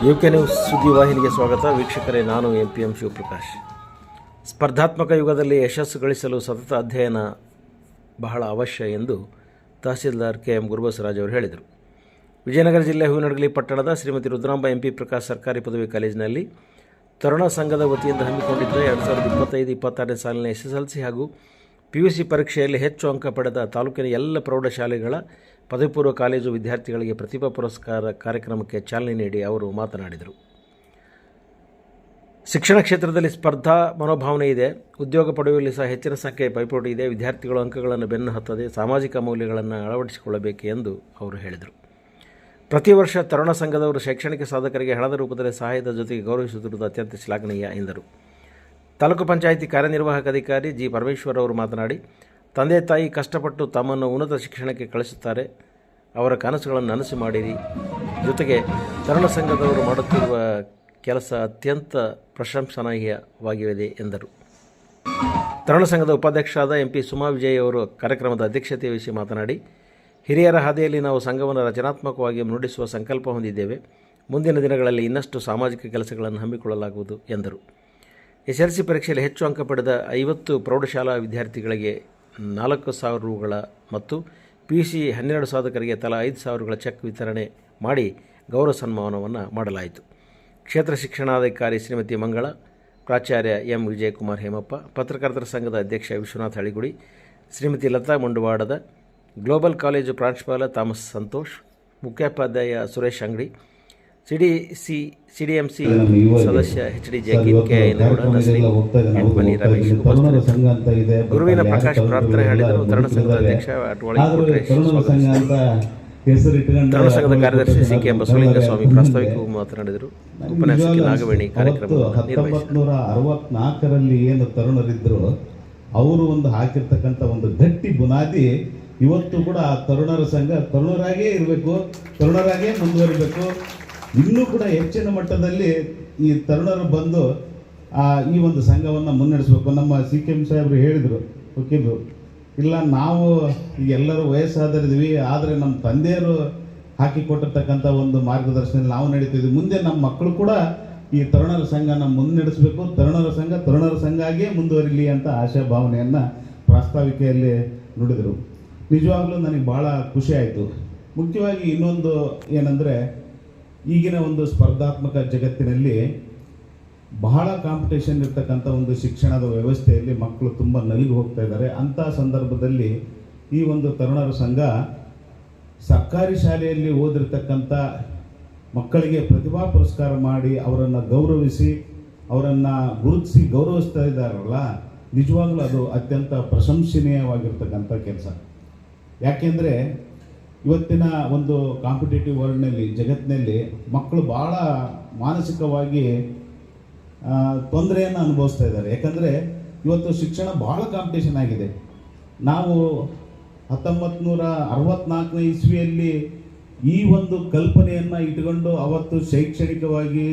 UK news ಸುದ್ದಿವಾಹಿನಿಗೆ ಸ್ವಾಗತ. ವೀಕ್ಷಕರೇ, ನಾನು MPM ಶಿವಪ್ರಕಾಶ್. ಸ್ಪರ್ಧಾತ್ಮಕ ಯುಗದಲ್ಲಿ ಯಶಸ್ಸು ಗಳಿಸಲು ಸತತ ಅಧ್ಯಯನ ಬಹಳ ಅವಶ್ಯ ಎಂದು ತಹಸೀಲ್ದಾರ್ KM ಗುರುಬಸವರಾಜ್ ಅವರು ಹೇಳಿದರು. ವಿಜಯನಗರ ಜಿಲ್ಲೆ ಹೂವಿನಡಗಲಿ ಪಟ್ಟಣದ ಶ್ರೀಮತಿ ರುದ್ರಾಂಬ MP ಪ್ರಕಾಶ್ ಸರ್ಕಾರಿ ಪದವಿ ಕಾಲೇಜಿನಲ್ಲಿ ತರುಣ ಸಂಘದ ವತಿಯಿಂದ ಹಮ್ಮಿಕೊಂಡಿದ್ದ 2025-26ನೇ ಸಾಲಿನ SSLC ಹಾಗೂ PUC ಪರೀಕ್ಷೆಯಲ್ಲಿ ಹೆಚ್ಚು ಅಂಕ ಪಡೆದ ತಾಲೂಕಿನ ಎಲ್ಲ ಪ್ರೌಢಶಾಲೆಗಳ ಪದವಿ ಪೂರ್ವ ಕಾಲೇಜು ವಿದ್ಯಾರ್ಥಿಗಳಿಗೆ ಪ್ರತಿಭಾ ಪುರಸ್ಕಾರ ಕಾರ್ಯಕ್ರಮಕ್ಕೆ ಚಾಲನೆ ನೀಡಿ ಅವರು ಮಾತನಾಡಿದರು. ಶಿಕ್ಷಣ ಕ್ಷೇತ್ರದಲ್ಲಿ ಸ್ಪರ್ಧಾ ಮನೋಭಾವನೆ ಇದೆ. ಉದ್ಯೋಗ ಪಡೆಯುವಲ್ಲಿ ಸಹ ಹೆಚ್ಚಿನ ಸಂಖ್ಯೆಯ ಪೈಪೋಟಿ ಇದೆ. ವಿದ್ಯಾರ್ಥಿಗಳು ಅಂಕಗಳನ್ನು ಬೆನ್ನು ಹತ್ತದೆ ಸಾಮಾಜಿಕ ಮೌಲ್ಯಗಳನ್ನು ಅಳವಡಿಸಿಕೊಳ್ಳಬೇಕು ಎಂದು ಅವರು ಹೇಳಿದರು. ಪ್ರತಿ ವರ್ಷ ತರುಣ ಸಂಘದವರು ಶೈಕ್ಷಣಿಕ ಸಾಧಕರಿಗೆ ಹಣದ ರೂಪದಲ್ಲಿ ಸಹಾಯದ ಜೊತೆಗೆ ಗೌರವಿಸುತ್ತಿರುವುದು ಅತ್ಯಂತ ಶ್ಲಾಘನೀಯ ಎಂದರು. ತಾಲೂಕು ಪಂಚಾಯಿತಿ ಕಾರ್ಯನಿರ್ವಾಹಕ ಅಧಿಕಾರಿ G. ಪರಮೇಶ್ವರ್ ಅವರು ಮಾತನಾಡಿ, ತಂದೆ ತಾಯಿ ಕಷ್ಟಪಟ್ಟು ತಮ್ಮನ್ನು ಉನ್ನತ ಶಿಕ್ಷಣಕ್ಕೆ ಕಳಿಸುತ್ತಾರೆ. ಅವರ ಕನಸುಗಳನ್ನು ನನಸು ಮಾಡಿರಿ. ಜೊತೆಗೆ ತರುಣ ಸಂಘದವರು ಮಾಡುತ್ತಿರುವ ಕೆಲಸ ಅತ್ಯಂತ ಪ್ರಶಂಸನೀಯವಾಗಿದೆ ಎಂದರು. ತರುಣ ಸಂಘದ ಉಪಾಧ್ಯಕ್ಷರಾದ MP ಸುಮಾ ವಿಜಯ್ ಅವರು ಕಾರ್ಯಕ್ರಮದ ಅಧ್ಯಕ್ಷತೆ ವಹಿಸಿ ಮಾತನಾಡಿ, ಹಿರಿಯರ ಹಾದಿಯಲ್ಲಿ ನಾವು ಸಂಘವನ್ನು ರಚನಾತ್ಮಕವಾಗಿ ಮುನ್ನಡೆಸುವ ಸಂಕಲ್ಪ ಹೊಂದಿದ್ದೇವೆ. ಮುಂದಿನ ದಿನಗಳಲ್ಲಿ ಇನ್ನಷ್ಟು ಸಾಮಾಜಿಕ ಕೆಲಸಗಳನ್ನು ಹಮ್ಮಿಕೊಳ್ಳಲಾಗುವುದು ಎಂದರು. SSLC ಪರೀಕ್ಷೆಯಲ್ಲಿ ಹೆಚ್ಚು ಅಂಕ ಪಡೆದ 50 ಪ್ರೌಢಶಾಲಾ ವಿದ್ಯಾರ್ಥಿಗಳಿಗೆ 4,000 ರೂಗಳ ಮತ್ತು PUC 12 ಸಾಧಕರಿಗೆ ತಲಾ 5,000 ಚೆಕ್ ವಿತರಣೆ ಮಾಡಿ ಗೌರವ ಸನ್ಮಾನವನ್ನು ಮಾಡಲಾಯಿತು. ಕ್ಷೇತ್ರ ಶಿಕ್ಷಣಾಧಿಕಾರಿ ಶ್ರೀಮತಿ ಮಂಗಳ, ಪ್ರಾಚಾರ್ಯ M. ವಿಜಯಕುಮಾರ್ ಹೇಮಪ್ಪ, ಪತ್ರಕರ್ತರ ಸಂಘದ ಅಧ್ಯಕ್ಷ ವಿಶ್ವನಾಥ್ ಹಳಿಗುಡಿ, ಶ್ರೀಮತಿ ಲತಾ ಮುಂಡವಾಡದ, ಗ್ಲೋಬಲ್ ಕಾಲೇಜು ಪ್ರಾಂಶುಪಾಲ ಥಾಮಸ್ ಸಂತೋಷ್, ಮುಖ್ಯೋಪಾಧ್ಯಾಯ ಸುರೇಶ್ ಅಂಗಡಿ, CDMC ಸದಸ್ಯ HD ಜಗ್ಗಿ, KIನಗೌಡ, ನಸೀಂ, ಬನಿ ರಮೇಶ್ ಉಪಸ್ಥಿತರಿದ್ದರು. ಗುರುವಿನ ಪ್ರಕಾಶ್ ಪ್ರಾರ್ಥನೆ ಹೇಳಿದರು. ತರುಣ ಸಂಘದ ಅಧ್ಯಕ್ಷ ಅಟ್ವಾಳಿ ಕೊಟ್ರೇಶ್ ತರುಣ ಸಂಘದ ಕಾರ್ಯದರ್ಶಿ CK ಬಸವಲಿಂಗ ಸ್ವಾಮಿ ಪ್ರಾಸ್ತಾವಿಕವಾಗಿ ಮಾತನಾಡಿದರು. ಉಪನ್ಯಾಸಕಿ ನಾಗವೇಣಿ ಕಾರ್ಯಕ್ರಮವನ್ನು ನಿರ್ವಹಿಸಿದರು. 1964ರಲ್ಲಿ ಏನು ತರುಣರಿದ್ದರು ಅವರು ಒಂದು ಹಾಕಿರ್ತಕ್ಕಂಥ ಒಂದು ಗಟ್ಟಿ ಬುನಾದಿ ಇವತ್ತು ಕೂಡ ಆ ತರುಣರ ಸಂಘ ತರುಣರಾಗೇ ಇರಬೇಕು, ತರುಣರಾಗೇ ಮುಂದುವರಿಬೇಕು. ಇನ್ನೂ ಕೂಡ ಹೆಚ್ಚಿನ ಮಟ್ಟದಲ್ಲಿ ಈ ತರುಣರು ಬಂದು ಈ ಒಂದು ಸಂಘವನ್ನು ಮುನ್ನಡೆಸಬೇಕು. ನಮ್ಮ CKM ಸಾಹೇಬರು ಹೇಳಿದರು, ವಕೀಲರು, ಇಲ್ಲ ನಾವು ಎಲ್ಲರೂ ವಯಸ್ಸಾದರಿದ್ವಿ, ಆದರೆ ನಮ್ಮ ತಂದೆಯರು ಹಾಕಿಕೊಟ್ಟಿರ್ತಕ್ಕಂಥ ಒಂದು ಮಾರ್ಗದರ್ಶನದಲ್ಲಿ ನಾವು ನಡೀತಿದ್ವಿ. ಮುಂದೆ ನಮ್ಮ ಮಕ್ಕಳು ಕೂಡ ಈ ತರುಣರ ಸಂಘನ ಮುನ್ನಡೆಸಬೇಕು, ತರುಣರ ಸಂಘ ಆಗಿಯೇ ಮುಂದುವರಿಲಿ ಅಂತ ಆಶಾ ಭಾವನೆಯನ್ನು ಪ್ರಾಸ್ತಾವಿಕೆಯಲ್ಲಿ ನುಡಿದರು. ನಿಜವಾಗ್ಲೂ ನನಗೆ ಭಾಳ ಖುಷಿ ಆಯಿತು. ಮುಖ್ಯವಾಗಿ ಇನ್ನೊಂದು ಏನಂದರೆ, ಈಗಿನ ಒಂದು ಸ್ಪರ್ಧಾತ್ಮಕ ಜಗತ್ತಿನಲ್ಲಿ ಬಹಳ ಕಾಂಪಿಟೇಷನ್ ಇರ್ತಕ್ಕಂಥ ಒಂದು ಶಿಕ್ಷಣದ ವ್ಯವಸ್ಥೆಯಲ್ಲಿ ಮಕ್ಕಳು ತುಂಬ ನಲಿದು ಹೋಗ್ತಾ ಇದ್ದಾರೆ. ಅಂಥ ಸಂದರ್ಭದಲ್ಲಿ ಈ ಒಂದು ತರುಣರ ಸಂಘ ಸರ್ಕಾರಿ ಶಾಲೆಯಲ್ಲಿ ಓದಿರ್ತಕ್ಕಂಥ ಮಕ್ಕಳಿಗೆ ಪ್ರತಿಭಾ ಪುರಸ್ಕಾರ ಮಾಡಿ ಅವರನ್ನು ಗೌರವಿಸಿ ಅವರನ್ನು ಗುರುತಿಸಿ ಗೌರವಿಸ್ತಾ ಇದ್ದಾರಲ್ಲ, ನಿಜವಾಗ್ಲೂ ಅದು ಅತ್ಯಂತ ಪ್ರಶಂಸನೀಯವಾಗಿರ್ತಕ್ಕಂಥ ಕೆಲಸ. ಯಾಕೆಂದರೆ ಇವತ್ತಿನ ಒಂದು ಕಾಂಪಿಟೇಟಿವ್ ವರ್ಲ್ಡ್ನಲ್ಲಿ, ಜಗತ್ತಿನಲ್ಲಿ ಮಕ್ಕಳು ಭಾಳ ಮಾನಸಿಕವಾಗಿ ತೊಂದರೆಯನ್ನು ಅನುಭವಿಸ್ತಾ ಇದ್ದಾರೆ. ಯಾಕಂದರೆ ಇವತ್ತು ಶಿಕ್ಷಣ ಭಾಳ ಕಾಂಪಿಟೇಷನ್ ಆಗಿದೆ. ನಾವು 1964ನೇ ಇಸ್ವಿಯಲ್ಲಿ ಈ ಒಂದು ಕಲ್ಪನೆಯನ್ನು ಇಟ್ಕೊಂಡು ಅವತ್ತು ಶೈಕ್ಷಣಿಕವಾಗಿ,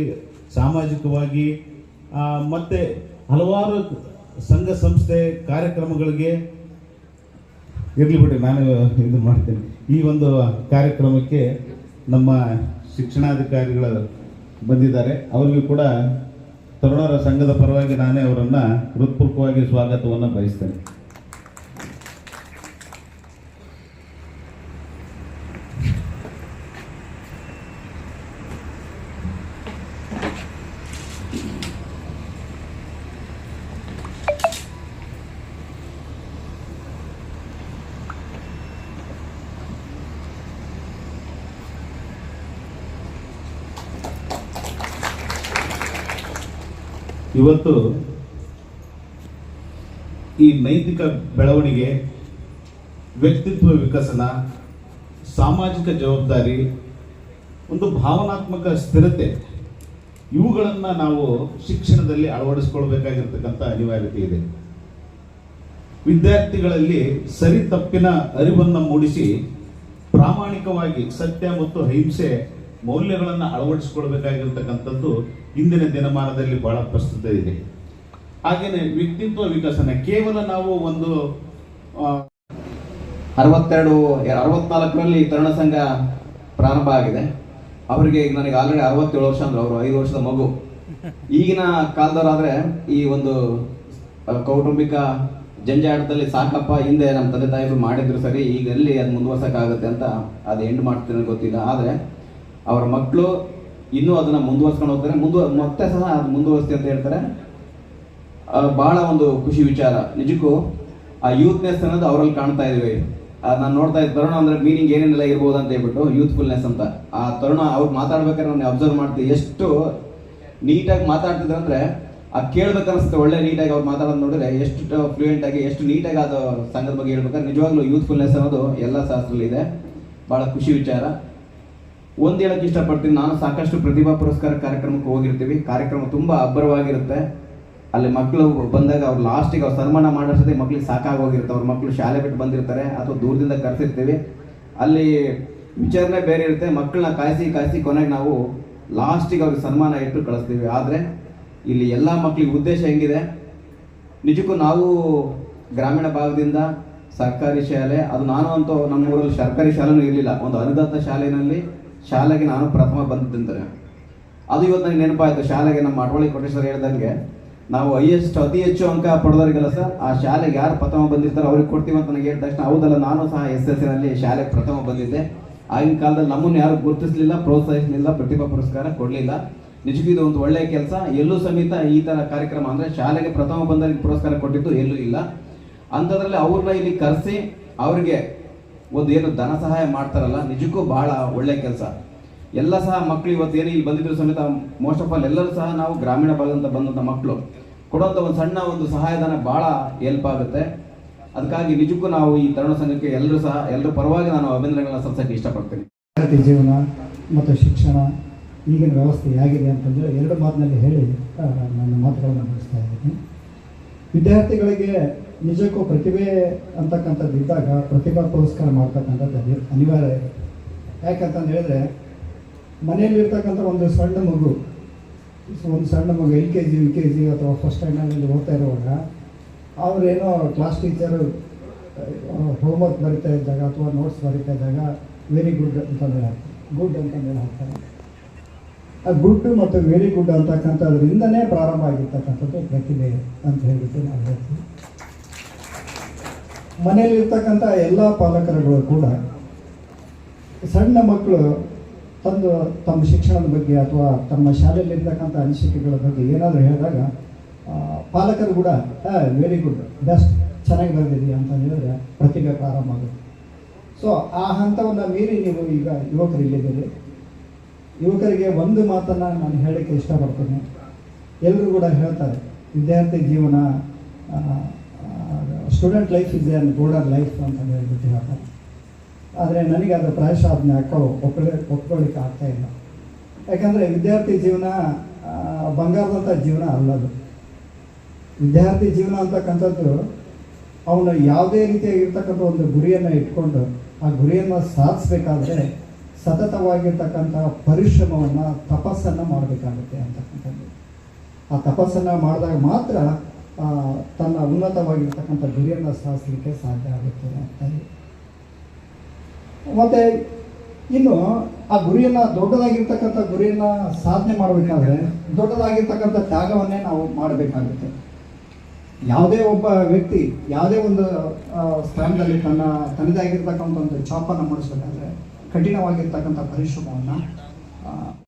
ಸಾಮಾಜಿಕವಾಗಿ ಮತ್ತು ಹಲವಾರು ಸಂಘ ಸಂಸ್ಥೆ ಕಾರ್ಯಕ್ರಮಗಳಿಗೆ ಇರಲಿ ಬಿಡಿ, ನಾನು ಇದು ಮಾಡ್ತೇನೆ. ಈ ಒಂದು ಕಾರ್ಯಕ್ರಮಕ್ಕೆ ನಮ್ಮ ಶಿಕ್ಷಣಾಧಿಕಾರಿಗಳು ಬಂದಿದ್ದಾರೆ. ಅವರಿಗೂ ಕೂಡ ತರುಣರ ಸಂಘದ ಪರವಾಗಿ ನಾನೇ ಅವರನ್ನು ಹೃತ್ಪೂರ್ವಕವಾಗಿ ಸ್ವಾಗತವನ್ನು ಬಯಸ್ತೇನೆ. ಇವತ್ತು ಈ ನೈತಿಕ ಬೆಳವಣಿಗೆ, ವ್ಯಕ್ತಿತ್ವ ವಿಕಸನ, ಸಾಮಾಜಿಕ ಜವಾಬ್ದಾರಿ, ಒಂದು ಭಾವನಾತ್ಮಕ ಸ್ಥಿರತೆ, ಇವುಗಳನ್ನು ನಾವು ಶಿಕ್ಷಣದಲ್ಲಿ ಅಳವಡಿಸಿಕೊಳ್ಬೇಕಾಗಿರ್ತಕ್ಕಂಥ ಅನಿವಾರ್ಯತೆ ಇದೆ. ವಿದ್ಯಾರ್ಥಿಗಳಲ್ಲಿ ಸರಿ ತಪ್ಪಿನ ಅರಿವನ್ನು ಮೂಡಿಸಿ ಪ್ರಾಮಾಣಿಕವಾಗಿ ಸತ್ಯ ಮತ್ತು ಅಹಿಂಸೆ ಮೌಲ್ಯಗಳನ್ನು ಅಳವಡಿಸಿಕೊಳ್ಬೇಕಾಗಿರ್ತಕ್ಕಂಥದ್ದು ಇಂದಿನ ದಿನಮಾನದಲ್ಲಿ ಬಹಳ ಪ್ರಸ್ತುತ ಇದೆ. ಹಾಗೆಯೇ ವ್ಯಕ್ತಿತ್ವ ವಿಕಸನ ಕೇವಲ ನಾವು ಒಂದು 64ರಲ್ಲಿ ತರುಣ ಸಂಘ ಪ್ರಾರಂಭ ಆಗಿದೆ. ಅವರಿಗೆ ಈಗ ನನಗೆ ಆಲ್ರೆಡಿ 67 ವರ್ಷ ಅಂದ್ರೆ ಅವರು 5 ವರ್ಷದ ಮಗು. ಈಗಿನ ಕಾಲದವರಾದ್ರೆ ಈ ಒಂದು ಕೌಟುಂಬಿಕ ಜಂಜಾಟದಲ್ಲಿ ಸಾಕಪ್ಪ, ಹಿಂದೆ ನಮ್ಮ ತಂದೆ ತಾಯಿಗಳು ಮಾಡಿದ್ರು ಸರಿ, ಈಗ ಎಲ್ಲಿ ಅದು ಮುಂದುವರ್ಸೋಕ್ಕಾಗುತ್ತೆ ಅಂತ ಅದು ಎಂಡ್ ಮಾಡ್ತೀನಿ ಗೊತ್ತಿಲ್ಲ. ಆದರೆ ಅವರ ಮಕ್ಕಳು ಇನ್ನೂ ಅದನ್ನು ಮುಂದುವರ್ಸ್ಕೊಂಡು ಹೋಗ್ತಾರೆ, ಮತ್ತೆ ಸಹ ಅದು ಮುಂದುವರಿಸ್ತಿ ಅಂತ ಹೇಳ್ತಾರೆ. ಭಾಳ ಒಂದು ಖುಷಿ ವಿಚಾರ. ನಿಜಕ್ಕೂ ಆ ಯೂತ್ನೆಸ್ ಅನ್ನೋದು ಅವರಲ್ಲಿ ಕಾಣ್ತಾ ಇದೀವಿ. ನಾನು ನೋಡ್ತಾ ಇದ್ದ ತರುಣ ಅಂದರೆ ಮೀನಿಂಗ್ ಏನೇನೆಲ್ಲ ಇರ್ಬೋದು ಅಂತ ಹೇಳ್ಬಿಟ್ಟು ಯೂತ್ಫುಲ್ನೆಸ್ ಅಂತ. ಆ ತರುಣ ಅವ್ರು ಮಾತಾಡ್ಬೇಕಾದ್ರೆ ನಾನು ಅಬ್ಸರ್ವ್ ಮಾಡ್ತೀವಿ, ಎಷ್ಟು ನೀಟಾಗಿ ಮಾತಾಡ್ತಿದ್ರು ಅಂದರೆ ಆ ಕೇಳ್ಬೇಕನ್ನಿಸುತ್ತೆ. ಒಳ್ಳೆ ನೀಟಾಗಿ ಅವ್ರು ಮಾತಾಡೋದು ನೋಡಿದ್ರೆ ಎಷ್ಟು ಫ್ಲೂಯೆಂಟ್ ಆಗಿ ಎಷ್ಟು ನೀಟಾಗಿ ಅದು ಸಂಘದ ಬಗ್ಗೆ ಹೇಳ್ಬೇಕಾದ್ರೆ ನಿಜವಾಗ್ಲೂ ಯೂತ್ಫುಲ್ನೆಸ್ ಅನ್ನೋದು ಎಲ್ಲ ಶಾಸ್ತ್ರದಲ್ಲಿ ಇದೆ. ಭಾಳ ಖುಷಿ ವಿಚಾರ. ಒಂದು ಹೇಳಕ್ಕೆ ಇಷ್ಟಪಡ್ತೀನಿ, ನಾನು ಸಾಕಷ್ಟು ಪ್ರತಿಭಾ ಪುರಸ್ಕಾರ ಕಾರ್ಯಕ್ರಮಕ್ಕೆ ಹೋಗಿರ್ತೀವಿ. ಕಾರ್ಯಕ್ರಮ ತುಂಬ ಅಬ್ಬರವಾಗಿರುತ್ತೆ. ಅಲ್ಲಿ ಮಕ್ಕಳು ಬಂದಾಗ ಅವ್ರು ಲಾಸ್ಟಿಗೆ ಅವ್ರು ಸನ್ಮಾನ ಮಾಡೋಷ್ಟೇ ಮಕ್ಳಿಗೆ ಸಾಕಾಗೋಗಿರುತ್ತೆ. ಅವ್ರ ಮಕ್ಕಳು ಶಾಲೆ ಬಿಟ್ಟು ಬಂದಿರ್ತಾರೆ ಅಥವಾ ದೂರದಿಂದ ಕರೆಸಿರ್ತೀವಿ. ಅಲ್ಲಿ ವಿಚಾರಣೆ ಬೇರೆ ಇರುತ್ತೆ. ಮಕ್ಕಳನ್ನ ಕಾಯಿಸಿ ಕೊನೆಗೆ ನಾವು ಲಾಸ್ಟಿಗೆ ಅವ್ರಿಗೆ ಸನ್ಮಾನ ಇಟ್ಟು ಕಳಿಸ್ತೀವಿ. ಆದರೆ ಇಲ್ಲಿ ಎಲ್ಲ ಮಕ್ಕಳಿಗೆ ಉದ್ದೇಶ ಹೆಂಗಿದೆ, ನಿಜಕ್ಕೂ ನಾವು ಗ್ರಾಮೀಣ ಭಾಗದಿಂದ ಸರ್ಕಾರಿ ಶಾಲೆ, ಅದು ನಾನು ಅಂತೂ ನಮ್ಮ ಊರಲ್ಲಿ ಸರ್ಕಾರಿ ಶಾಲೆನೂ ಇರಲಿಲ್ಲ, ಒಂದು ಅನುದಾತ ಶಾಲೆಗೆ ನಾನು ಪ್ರಥಮ ಬಂದಿದ್ದಂತಾರೆ. ಅದು ಇವತ್ತು ನನಗೆ ನೆನಪಾಯಿತು. ಶಾಲೆಗೆ ನಮ್ಮ ಅಟವಳಿ ಕೋಟೇಶ್ವರ ಹೇಳ್ದಂಗೆ ನಾವು ಅತಿ ಹೆಚ್ಚು ಅಂಕ ಪಡೆದವರಿಗೆಲ್ಲ ಸರ್ ಆ ಶಾಲೆಗೆ ಯಾರು ಪ್ರಥಮ ಬಂದಿರ್ತಾರೋ ಅವ್ರಿಗೆ ಕೊಡ್ತೀವಿ ಅಂತ ನನಗೆ ಹೇಳಿದ ತಕ್ಷಣ ಹೌದಲ್ಲ, ನಾನು ಸಹ SSLCನಲ್ಲಿ ಶಾಲೆಗೆ ಪ್ರಥಮ ಬಂದಿದ್ದೆ. ಆಗಿನ ಕಾಲದಲ್ಲಿ ನಮ್ಮನ್ನು ಯಾರು ಗುರುತಿಸಲಿಲ್ಲ, ಪ್ರೋತ್ಸಾಹಿಸಲಿಲ್ಲ, ಪ್ರತಿಭಾ ಪುರಸ್ಕಾರ ಕೊಡಲಿಲ್ಲ. ನಿಜಕ್ಕೂ ಇದು ಒಂದು ಒಳ್ಳೆಯ ಕೆಲಸ. ಎಲ್ಲೂ ಸಮೇತ ಈ ಥರ ಕಾರ್ಯಕ್ರಮ ಅಂದರೆ ಶಾಲೆಗೆ ಪ್ರಥಮ ಬಂದವರಿಗೆ ಪುರಸ್ಕಾರ ಕೊಟ್ಟಿದ್ದು ಎಲ್ಲೂ ಇಲ್ಲ. ಅಂಥದ್ರಲ್ಲಿ ಅವ್ರನ್ನ ಇಲ್ಲಿ ಕರೆಸಿ ಅವ್ರಿಗೆ ಒಂದು ಏನು ಧನ ಸಹಾಯ ಮಾಡ್ತಾರಲ್ಲ, ನಿಜಕ್ಕೂ ಭಾಳ ಒಳ್ಳೆಯ ಕೆಲಸ. ಎಲ್ಲ ಸಹ ಮಕ್ಕಳು ಇವತ್ತು ಏನು ಇಲ್ಲಿ ಬಂದಿದ್ರು ಸಮೇತ ಮೋಸ್ಟ್ ಆಫ್ ಆಲ್ ಎಲ್ಲರೂ ಸಹ ನಾವು ಗ್ರಾಮೀಣ ಭಾಗದಿಂದ ಬಂದಂಥ ಮಕ್ಕಳು ಕೊಡುವಂಥ ಒಂದು ಸಣ್ಣ ಒಂದು ಸಹಾಯಧನ ಭಾಳ ಹೆಲ್ಪ್ ಆಗುತ್ತೆ. ಅದಕ್ಕಾಗಿ ನಿಜಕ್ಕೂ ನಾವು ಈ ತರುಣ ಸಂಘಕ್ಕೆ ಎಲ್ಲರ ಪರವಾಗಿ ನಾನು ಅಭಿನಂದನೆಗಳನ್ನ ಸಲ್ಲಿಸೋಕ್ಕೆ ಇಷ್ಟಪಡ್ತೀನಿ. ವಿದ್ಯಾರ್ಥಿ ಜೀವನ ಮತ್ತು ಶಿಕ್ಷಣ ಈಗಿನ ವ್ಯವಸ್ಥೆ ಹೇಗಿದೆ ಅಂತಂದರೆ 2 ಮಾತಿನಲ್ಲಿ ಹೇಳಿ ನನ್ನ ಮಾತುಗಳನ್ನು ಮುಗಿಸ್ತಾ ಇದ್ದೀನಿ. ವಿದ್ಯಾರ್ಥಿಗಳಿಗೆ ನಿಜಕ್ಕೂ ಪ್ರತಿಭೆ ಅಂತಕ್ಕಂಥದ್ದು ಇದ್ದಾಗ ಪ್ರತಿಭಾ ಪುರಸ್ಕಾರ ಮಾಡ್ತಕ್ಕಂಥದ್ದು ಅನಿವಾರ್ಯ ಇದೆ. ಯಾಕಂತಂದು ಹೇಳಿದ್ರೆ ಮನೆಯಲ್ಲಿರ್ತಕ್ಕಂಥ ಒಂದು ಸಣ್ಣ ಮಗು LKG UKG ಅಥವಾ ಫಸ್ಟ್ ಸ್ಟ್ಯಾಂಡರ್ಡಲ್ಲಿ ಓದ್ತಾ ಇರುವಾಗ ಅವರೇನೋ ಕ್ಲಾಸ್ ಟೀಚರು ಹೋಮ್ವರ್ಕ್ ಬರಿತಾ ಇದ್ದಾಗ ಅಥವಾ ನೋಟ್ಸ್ ಬರಿತಾ ಇದ್ದಾಗ ವೆರಿ ಗುಡ್ ಅಂತಂದರೆ ಹಾಕ್ತಾರೆ. ಆ ಗುಡ್ ಮತ್ತು ವೆರಿ ಗುಡ್ ಅಂತಕ್ಕಂಥದ್ರಿಂದನೇ ಪ್ರಾರಂಭ ಆಗಿರ್ತಕ್ಕಂಥದ್ದು ಪ್ರತಿಭೆ ಅಂತ ಹೇಳಿಬಿಟ್ಟು ನಾವು ಹೇಳ್ತೀವಿ. ಮನೆಯಲ್ಲಿರ್ತಕ್ಕಂಥ ಎಲ್ಲ ಪಾಲಕರುಗಳು ಕೂಡ ಸಣ್ಣ ಮಕ್ಕಳು ತಮ್ಮ ಶಿಕ್ಷಣದ ಬಗ್ಗೆ ಅಥವಾ ತಮ್ಮ ಶಾಲೆಯಲ್ಲಿರ್ತಕ್ಕಂಥ ಅನಿಸಿಕೆಗಳ ಬಗ್ಗೆ ಏನಾದರೂ ಹೇಳಿದಾಗ ಪಾಲಕರು ಕೂಡ ವೆರಿ ಗುಡ್, ಬೆಸ್ಟ್, ಚೆನ್ನಾಗಿ ಬರೆದಿದ್ದೀವಿ ಅಂತ ಹೇಳಿದ್ರೆ ಪ್ರತಿಭೆ ಪ್ರಾರಂಭ ಆಗುತ್ತೆ. ಸೊ ಆ ಹಂತವನ್ನು ಮೀರಿ ನೀವು ಈಗ ಯುವಕರು ಇಲ್ಲಿದ್ದೀರಿ. ಯುವಕರಿಗೆ ಒಂದು ಮಾತನ್ನು ನಾನು ಹೇಳೋಕ್ಕೆ ಇಷ್ಟಪಡ್ತೀನಿ. ಎಲ್ಲರೂ ಕೂಡ ಹೇಳ್ತಾರೆ ವಿದ್ಯಾರ್ಥಿ ಜೀವನ student life is on golden life ಅಂತ ಹೇಳ್ಬಿಟ್ಟು ಹೇಳ್ತಾರೆ. ಆದರೆ ನನಗೆ ಅದು ಪ್ರಾಯಶಃ ಅದನ್ನ ಒಪ್ಕೊಳ್ಳಿಕ್ಕೆ ಆಗ್ತಾಯಿಲ್ಲ. ಯಾಕಂದರೆ ವಿದ್ಯಾರ್ಥಿ ಜೀವನ ಬಂಗಾರದಂಥ ಜೀವನ ಅಲ್ಲದು. ವಿದ್ಯಾರ್ಥಿ ಜೀವನ ಅಂತಕ್ಕಂಥದ್ದು ಅವನು ಯಾವುದೇ ರೀತಿಯಾಗಿರ್ತಕ್ಕಂಥ ಒಂದು ಗುರಿಯನ್ನು ಇಟ್ಕೊಂಡು ಆ ಗುರಿಯನ್ನು ಸಾಧಿಸಬೇಕಾದ್ರೆ ಸತತವಾಗಿರ್ತಕ್ಕಂಥ ಪರಿಶ್ರಮವನ್ನು ತಪಸ್ಸನ್ನು ಮಾಡಬೇಕಾಗುತ್ತೆ ಅಂತಕ್ಕಂಥದ್ದು. ಆ ತಪಸ್ಸನ್ನು ಮಾಡಿದಾಗ ಮಾತ್ರ ತನ್ನ ಉನ್ನತವಾಗಿರ್ತಕ್ಕಂಥ ಗುರಿಯನ್ನು ಸಾಧಿಸಲಿಕ್ಕೆ ಸಾಧ್ಯ ಆಗುತ್ತೆ ಅಂತ. ಮತ್ತು ಇನ್ನು ಆ ಗುರಿಯನ್ನು ದೊಡ್ಡದಾಗಿರ್ತಕ್ಕಂಥ ಗುರಿಯನ್ನು ಸಾಧನೆ ಮಾಡಬೇಕಾದ್ರೆ ದೊಡ್ಡದಾಗಿರ್ತಕ್ಕಂಥ ತ್ಯಾಗವನ್ನೇ ನಾವು ಮಾಡಬೇಕಾಗುತ್ತೆ. ಯಾವುದೇ ಒಬ್ಬ ವ್ಯಕ್ತಿ ಯಾವುದೇ ಒಂದು ಸ್ಥಾನದಲ್ಲಿ ತನ್ನದಾಗಿರ್ತಕ್ಕಂಥ ಒಂದು ಛಾಪನ್ನು ಮೂಡಿಸಬೇಕಾದ್ರೆ ಕಠಿಣವಾಗಿರ್ತಕ್ಕಂಥ ಪರಿಶ್ರಮವನ್ನು